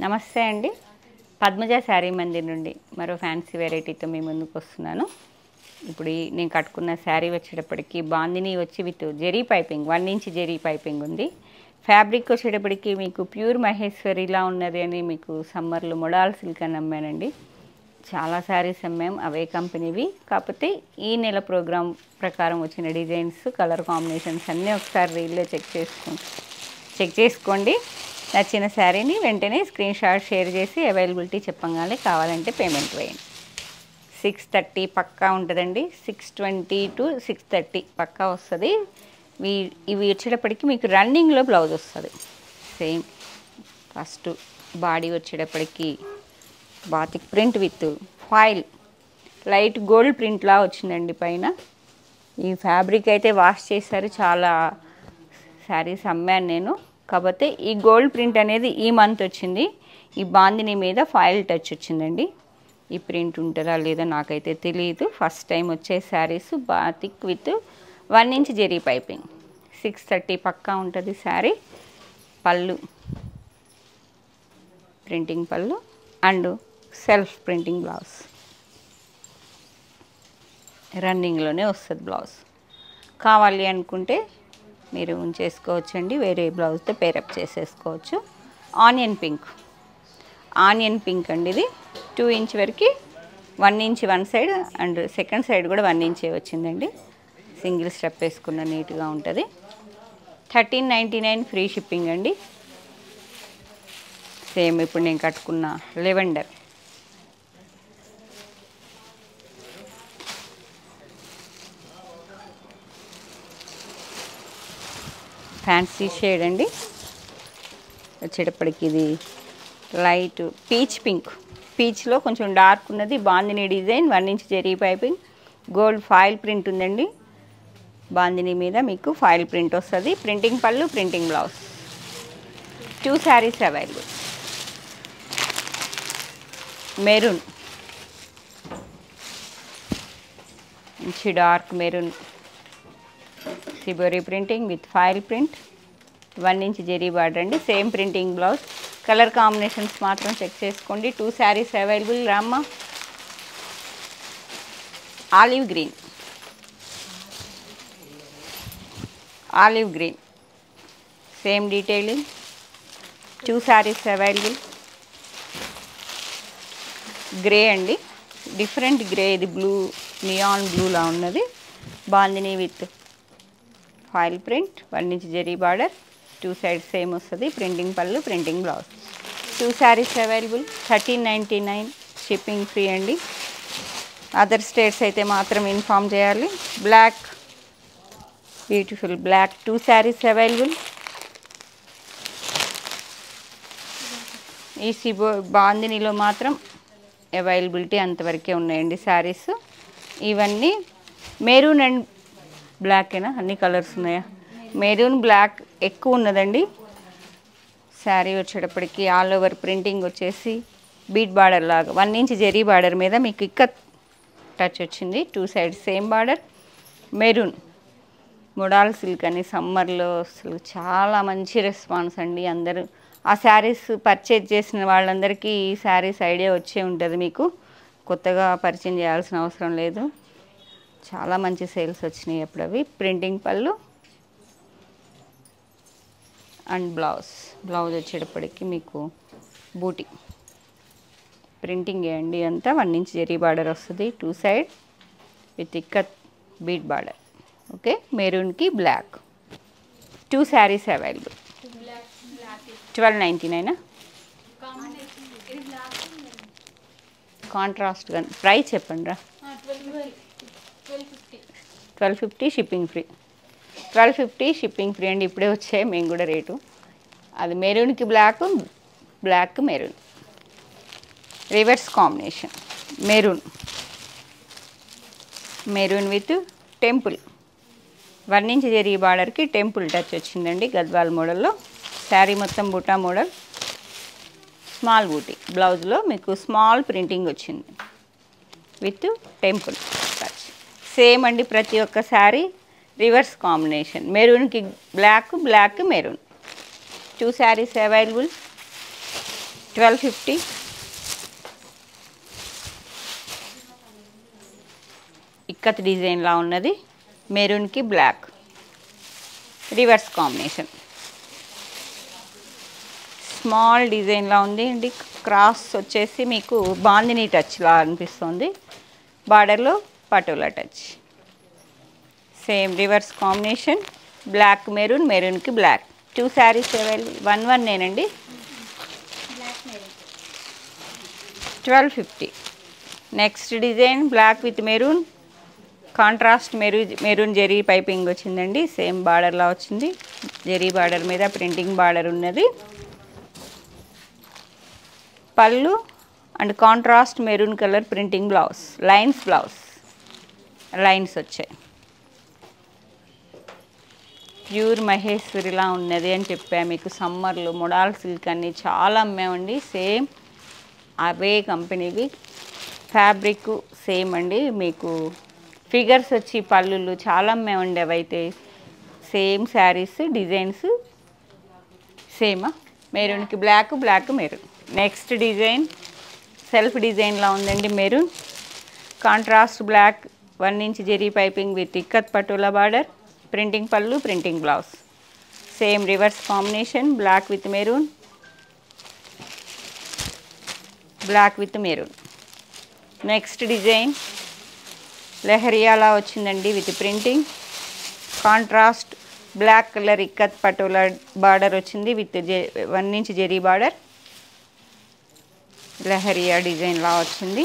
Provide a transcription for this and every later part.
నమస్తే అండి. పద్మజ శారీ మందిర్ నుండి మరో ఫ్యాన్సీ వెరైటీతో మీ ముందుకు వస్తున్నాను. ఇప్పుడు నేను కట్టుకున్న శారీ వచ్చేటప్పటికి బాందిని వచ్చి with zari piping 1 inch zari piping ఉంది. ఫ్యాబ్రిక్ వచ్చేటప్పటికి మీకు ప్యూర్ మహేశ్వరిలా ఉన్నది అని మీకు సమ్మర్లో మొడాల్ సిల్క్ అని అమ్మానండి. చాలా శారీస్ అమ్మాం, అవే కంపెనీవి. కాకపోతే ఈ నెల ప్రోగ్రామ్ ప్రకారం వచ్చిన డిజైన్స్, కలర్ కాంబినేషన్స్ అన్నీ ఒకసారి రీల్లో చెక్ చేసుకోండి. నచ్చిన శారీని వెంటనే స్క్రీన్ షాట్ షేర్ చేసి అవైలబిలిటీ చెప్పగానే కావాలంటే పేమెంట్ వేయండి. 6:30 పక్కా ఉంటుందండి. 6:20 to 6:30 పక్కా వస్తుంది. ఇవి వచ్చేటప్పటికి మీకు రన్నింగ్లో బ్లౌజ్ వస్తుంది. సేమ్ ఫస్ట్ బాడీ వచ్చేటప్పటికి batik print with foil light gold ప్రింట్లా వచ్చిందండి పైన. ఈ ఫ్యాబ్రిక్ అయితే వాష్ చేశారు, చాలా శారీస్ అమ్మాను నేను. కాకపోతే ఈ గోల్డ్ ప్రింట్ అనేది ఈ మంత్ వచ్చింది. ఈ బాందిని మీద ఫాయిల్ టచ్ వచ్చిందండి. ఈ ప్రింట్ ఉంటుందా లేదా నాకైతే తెలియదు. ఫస్ట్ టైం వచ్చే saris batik with 1 inch zari piping. 6:30 పక్కా ఉంటుంది sari. Pallu printing pallu and self printing blouse. రన్నింగ్లోనే వస్తుంది బ్లౌజ్. కావాలి అనుకుంటే మీరు ఉంచేసుకోవచ్చండి, వేరే బ్లౌజ్తో పేరప్ చేసేసుకోవచ్చు. ఆనియన్ పింక్ అండి ఇది. 2 ఇంచ్ వరకు 1 inch one side and second side కూడా 1 ఇంచే వచ్చిందండి. సింగిల్ స్టెప్ వేసుకున్న నీట్గా ఉంటుంది. 1399 ఫ్రీ షిప్పింగ్ అండి. సేమ్ ఇప్పుడు నేను కట్టుకున్న లెవెండర్ ఫ్యాన్సీ షేడ్ అండి. వచ్చేటప్పటికి ఇది లైట్ పీచ్ పింక్, పీచ్లో కొంచెం డార్క్ ఉన్నది. Bandhani design 1 inch zari piping, gold foil print ఉందండి. బాందిని మీద మీకు ఫాయిల్ ప్రింట్ వస్తుంది. Printing pallu, printing blouse. 2 saris available. Maroon, మంచి dark maroon, shibori printing with foil print, 1 inch zari border అండి. Same printing blouse. Colour combinations మాత్రం check చేసుకోండి. 2 శారీస్ అవైలబుల్. రామ్మ olive green same detailing. 2 saris available. Grey అండి, డిఫరెంట్ గ్రే. ఇది blue, neon బ్లూలా ఉన్నది. Bandhani with foil print, 1 inch zari border, 2 sides same వస్తుంది. Printing pallu, printing blouse. 2 saris available. 1399 shipping free అండి. అదర్ స్టేట్స్ అయితే మాత్రం ఇన్ఫామ్ చేయాలి. Black, beautiful black, 2 saris available. ఈ బాందినిలో మాత్రం అవైలబిలిటీ అంతవరకే ఉన్నాయండి శారీస్. ఇవన్నీ మెరూన్ అండ్ బ్లాకేనా, అన్ని కలర్స్ ఉన్నాయా? మెరూన్ బ్లాక్ ఎక్కువ ఉన్నదండి. శారీ వచ్చేటప్పటికి ఆల్ ఓవర్ ప్రింటింగ్ వచ్చేసి బీట్ బార్డర్ లాగా 1 ఇంచ్ జెరీ బార్డర్ మీద మీకు ఇక్కత్ టచ్ వచ్చింది. 2 sides same border. Maroon modal silk అని సమ్మర్లో అసలు చాలా మంచి రెస్పాన్స్ అండి. అందరూ ఆ శారీస్ పర్చేజ్ చేసిన వాళ్ళందరికీ ఈ శారీస్ ఐడియా వచ్చే ఉంటుంది. మీకు కొత్తగా పరిచయం చేయాల్సిన అవసరం లేదు. చాలా మంచి సేల్స్ వచ్చినాయి అప్పుడు అవి. ప్రింటింగ్ పళ్ళు అండ్ బ్లౌజ్ వచ్చేటప్పటికి మీకు బూటీ ప్రింటింగ్ వేయండి. అంతా 1 ఇంచ్ జెరీ బార్డర్ వస్తుంది. 2 side with ikat beat border. Okay, మెరూన్కి బ్లాక్. 2 శారీస్ అవైలబుల్. 1299 కాంట్రాస్ట్గా. ప్రైస్ చెప్పండి రా. 1250 షిప్పింగ్ ఫ్రీ. 1250 షిప్పింగ్ ఫ్రీ అండి. ఇప్పుడే వచ్చాయి మేము కూడా రేటు. అది మెరూన్కి black, black maroon reverse combination. Maroon with temple 1 inch zari బార్డర్కి టెంపుల్ టచ్ వచ్చిందండి. గద్వాల్ మోడల్లో శారీ మొత్తం బూటా మోడల్. స్మాల్ బూటీ బ్లౌజ్లో మీకు స్మాల్ ప్రింటింగ్ వచ్చింది విత్ టెంపుల్ టచ్. సేమ్ అండి ప్రతి ఒక్క శారీ రివర్స్ కాంబినేషన్. మెరూన్కి black, black maroon. 2 saris available. 1250. Ikat డిజైన్లా ఉన్నది, మెరూన్కి బ్లాక్ రివర్స్ కాంబినేషన్. స్మాల్ డిజైన్లా ఉంది అండి, క్రాస్ వచ్చేసి మీకు బాందిని టచ్లా అనిపిస్తుంది, బార్డర్లో patola touch. Same reverse combination, black maroon, మెరూన్కి బ్లాక్. 2 శారీస్ అవైలబుల్. 1 నేనండి. 1250. Next design black with maroon, contrast maroon zari piping వచ్చిందండి. సేమ్ బార్డర్లా వచ్చింది, జెరీ బార్డర్ మీద ప్రింటింగ్ బార్డర్ ఉన్నది. Pallu and contrast maroon colour printing blouse, lines blouse, lines వచ్చాయి. ప్యూర్ మహేశ్వరిలా ఉన్నది అని చెప్పా మీకు. సమ్మర్లో మొడాల్ సిల్క్ అన్ని చాలా అమ్మామండి. సేమ్ అవే కంపెనీవి, ఫ్యాబ్రిక్ సేమ్ అండి. మీకు ఫిగర్స్ వచ్చి పళ్ళులు చాలా అమ్మామండి. అవైతే సేమ్ శారీస్, డిజైన్స్ సేమా. మెరూన్కి black, black maroon. Next design self డిజైన్లా ఉందండి, maroon contrast black, 1 inch zari piping with ikat patola border, printing pallu, printing blouse. Same reverse combination, black with maroon, black with maroon. Next design లెహరియాలా వచ్చిందండి with printing, contrast black colour ikat patola border వచ్చింది with 1 inch zari border, leheriya డిజైన్లా వచ్చింది.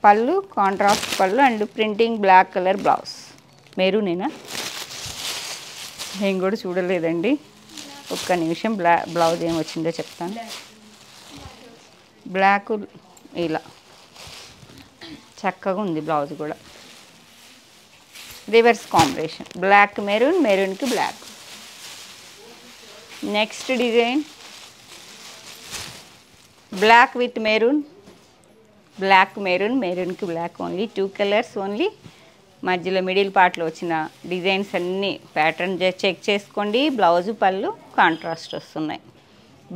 Pallu contrast pallu and printing black colour blouse. మెరూనేనా? నేను కూడా చూడలేదండి, ఒక్క నిమిషం. బ్లౌజ్ ఏం వచ్చిందో చెప్తాను. బ్లాక్ ఇలా చక్కగా ఉంది బ్లౌజ్ కూడా. రివర్స్ కాంబినేషన్, బ్లాక్ మెరూన్, మెరూన్కి black. Next design black with maroon, black maroon, మెరూన్కి బ్లాక్. Only 2 colours only. మధ్యలో మిడిల్ పార్ట్లో వచ్చిన డిజైన్స్ అన్నీ ప్యాటర్న్ చెక్ చేసుకోండి. బ్లౌజు పళ్ళు కాంట్రాస్ట్ వస్తున్నాయి.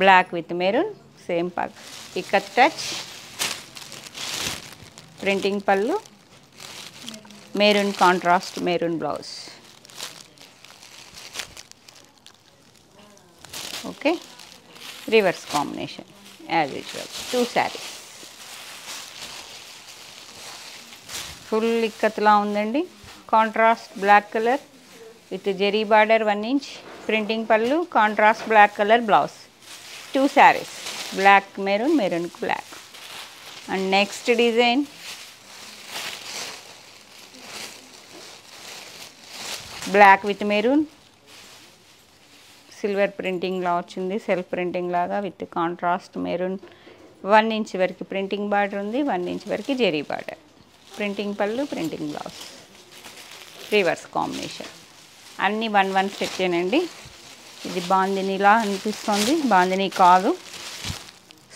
Black with maroon, same ikat touch, printing pallu, maroon contrast maroon blouse. Okay, reverse combination as usual. 2 saris full ఇక్కత్లా ఉందండి. Contrast black colour with zari border, 1 inch printing pallu, contrast black colour blouse. 2 saris, black maroon, మెరూన్కి black. And next design black with maroon, silver ప్రింటింగ్లా వచ్చింది, self printing లాగా with contrast maroon. 1 inch వరకు printing border ఉంది, 1 inch వరకు zari border, printing pallu, printing blouse. Reverse combination. అన్నీ 1 సెట్టేనండి. ఇది బాందినీలా అనిపిస్తుంది, బాందినీ కాదు,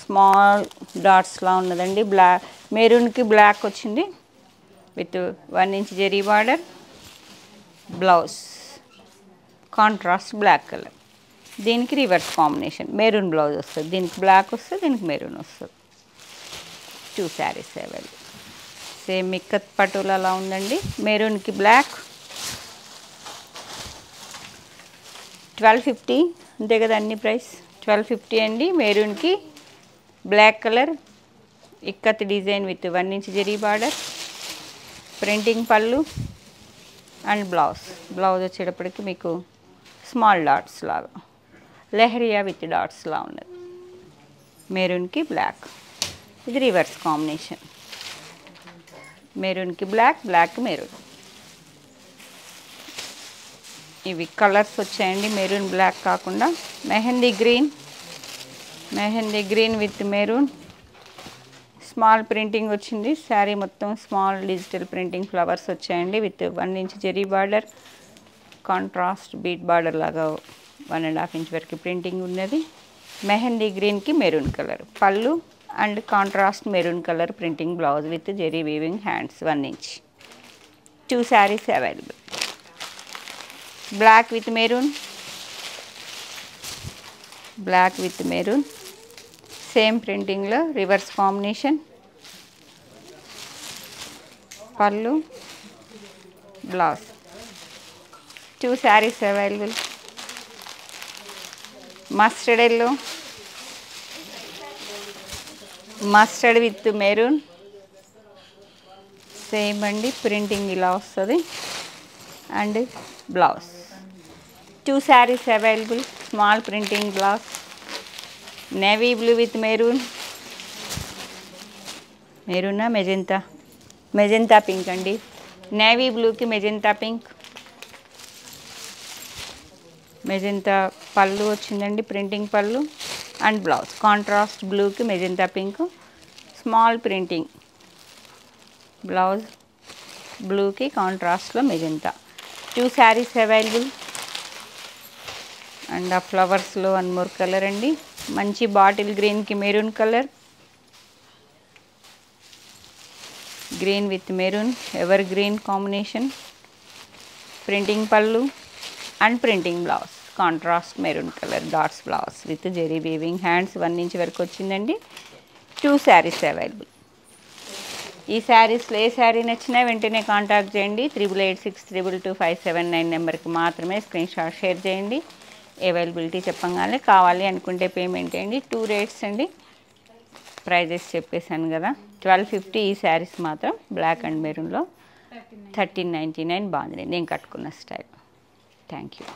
స్మాల్ డాట్స్లా ఉన్నదండి. మెరూన్కి బ్లాక్ వచ్చింది with 1 inch zari border, blouse contrast black colour. దీనికి రివర్స్ కాంబినేషన్, మెరూన్ బ్లౌజ్ వస్తుంది, దీనికి బ్లాక్ వస్తుంది, దీనికి మెరూన్ వస్తుంది. 2 శారీస్ అవైలబుల్. సేమ్ ఇక్కత్ పటోలాలా ఉందండి, మెరూన్కి బ్లాక్. 1250 అంతే కదా అన్ని ప్రైస్. 1250 అండి. మెరూన్కి black colour ikat design with 1 inch zari border, printing pallu and blouse వచ్చేటప్పటికి మీకు స్మాల్ డాట్స్ లాగా, లెహరియా విత్ డాట్స్లా ఉన్నది. మెరూన్కి బ్లాక్. ఇది రివర్స్ కాంబినేషన్, మెరూన్కి బ్లాక్, బ్లాక్ మెరూన్. ఇవి కలర్స్ వచ్చాయండి, మెరూన్ బ్లాక్ కాకుండా. Mehndi green with maroon, small printing వచ్చింది. శారీ మొత్తం స్మాల్ డిజిటల్ ప్రింటింగ్ ఫ్లవర్స్ వచ్చాయండి with 1 inch zari border, contrast beat border లాగా 1.5 ఇంచ్ వరకు ప్రింటింగ్ ఉన్నది. మెహందీ గ్రీన్కి maroon colour pallu and contrast maroon colour printing blouse with zari weaving hands 1 inch. 2 saris available. Black with maroon, same ప్రింటింగ్లో reverse combination, pallu, blouse. 2 saris available. Mustard yellow, mustard with maroon. Same అండి, printing ఇలా వస్తుంది. And blouse. 2 saris available. Small printing blouse. Navy blue with maroon. మెరూనా magenta? Magenta pink అండి. Navy బ్లూకి magenta pink. Magenta pallu వచ్చిందండి, printing pallu. And blouse contrast బ్లూకి magenta pink, small printing blouse. బ్లూకి కాంట్రాస్ట్లో మెజెంతా. 2 శారీస్ అవైలబుల్. అండ్ ఆ ఫ్లవర్స్లో 1 మోర్ కలర్ అండి. మంచి బాటిల్ గ్రీన్కి maroon colour, green with maroon, evergreen combination. Printing pallu and printing blouse, contrast maroon colour dots blouse with zari weaving. Hands 1 inch వరకు వచ్చిందండి. 2 saris available. ఈ శారీస్లో ఏ శారీ నచ్చినా వెంటనే కాంటాక్ట్ చేయండి. 8886222579 నెంబర్కి మాత్రమే స్క్రీన్ షాట్ షేర్ చేయండి. అవైలబిలిటీ చెప్పగానే కావాలి అనుకుంటే పేమెంట్ చేయండి. 2 రేట్స్ అండి, ప్రైజెస్ చెప్పేశాను కదా. 1250 ఈ శారీస్ మాత్రం బ్లాక్ అండ్ మెరూన్లో. 1399 బాగుంది నేను కట్టుకున్న స్టైల్. Thank you.